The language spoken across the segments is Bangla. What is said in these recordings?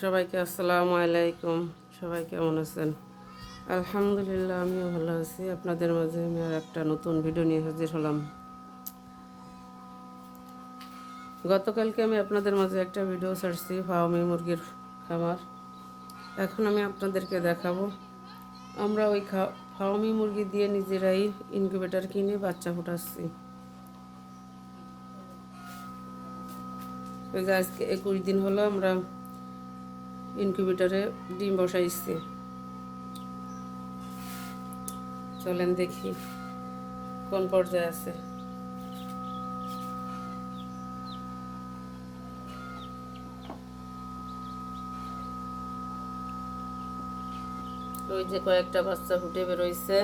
সবাইকে আসসালামু আলাইকুম। সবাই কেমন আছেন? আলহামদুলিল্লাহ, আমিও ভালো আছি। আপনাদের মাঝে আমি আর একটা নতুন ভিডিও নিয়ে হাজির হলাম। গতকালকে আমি আপনাদের মাঝে একটা ভিডিও ছাড়ছি ফার্মি মুরগির খামার। এখন আমি আপনাদেরকে দেখাবো আমরা ওই ফার্মি মুরগি দিয়ে নিজেরাই ইনকিউবেটর কিনে বাচ্চা ফুটাচ্ছি। ওই যে আজকে 21 দিন হলো আমরা ইনকিউবেটরে ডিম বসাইছি। চলেন দেখি কোন পর্যায়ে আছে। ওই যে কয়েকটা বাচ্চা ফুটে বেরোইছে,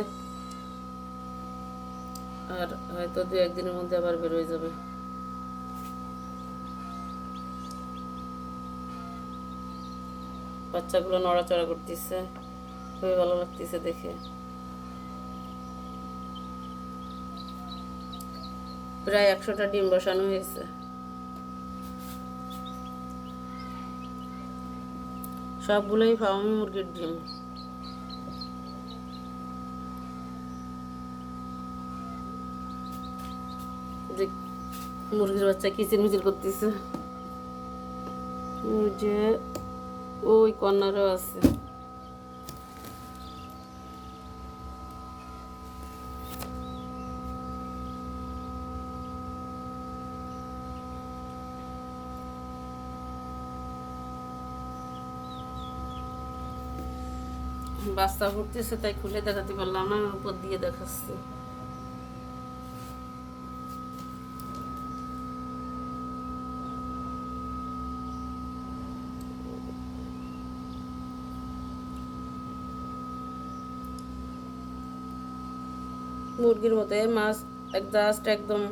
আর হয়তো 2-1 দিনের মধ্যে আবার বেরোয় যাবে। বাচ্চাগুলো নড়াচড়া করতেছে, খুবই ভালো লাগতেছে দেখে। প্রায় 100টা ডিম বসানো হয়েছে। সবগুলোই ফার্মি মুরগির ডিম। যে মুরগির বাচ্চা কিচির মিচির করতেছে। ওই যে ওই কর্নারও আছে। বাচ্চা ফুটতেছে তাই খুলে দেখাতে পারলাম না, উপর দিয়ে দেখাচ্ছি। মুরগির মতো মাছ একদম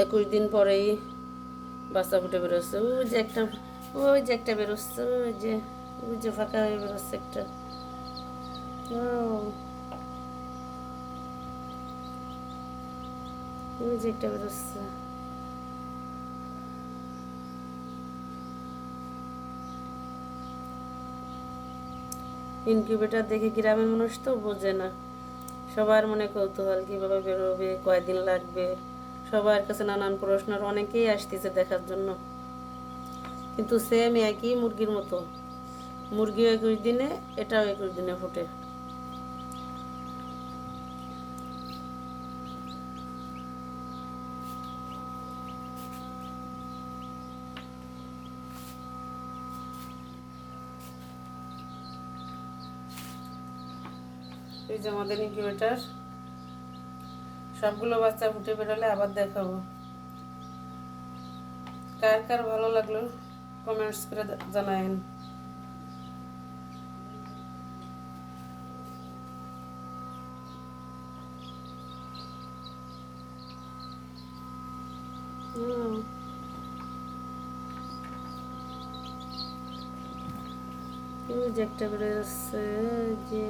21 দিন পরেই বাচ্চা ফুটে বেরোচ্ছে। ওই যে একটা বেরোচ্ছে, ওই যে ফাঁকা হয়ে বেরোচ্ছে একটা। ওই যে একটা বেরোচ্ছে। ইনকিউবেটর দেখে গ্রামের মানুষ তো বোঝে না, সবার মনে কৌতূহল কীভাবে বেরোবে, কয়দিন লাগবে। সবার কাছে নানান প্রশ্ন, অনেকেই আসতেছে দেখার জন্য। কিন্তু সেম একই মুরগির মতো, মুরগিও 21 দিনে, এটাও 21 দিনে ফোটে। এই যে আমাদের ইনকিউবেটর, সবগুলো বাচ্চা ফুটে বেরোলে আবার দেখাবো। কার কার ভালো লাগলো কমেন্টস করে জানায়েন। যে একটা বেরো যাচ্ছে, যে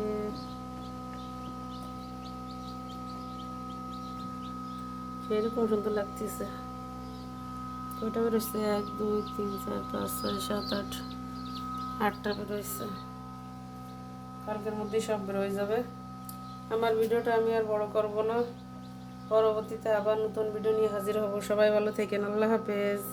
সেরকম সুন্দর লাগতেছে। কয়টা বেরোচ্ছে? 1 2 3 4 5 6 7 8, 8টা বেরোচ্ছে। কালকের মধ্যেই সব বেরোয় যাবে। আমার ভিডিওটা আমি আর বড় করব না, পরবর্তীতে আবার নতুন ভিডিও নিয়ে হাজির হব। সবাই ভালো থাকেন, আল্লাহ হাফেজ।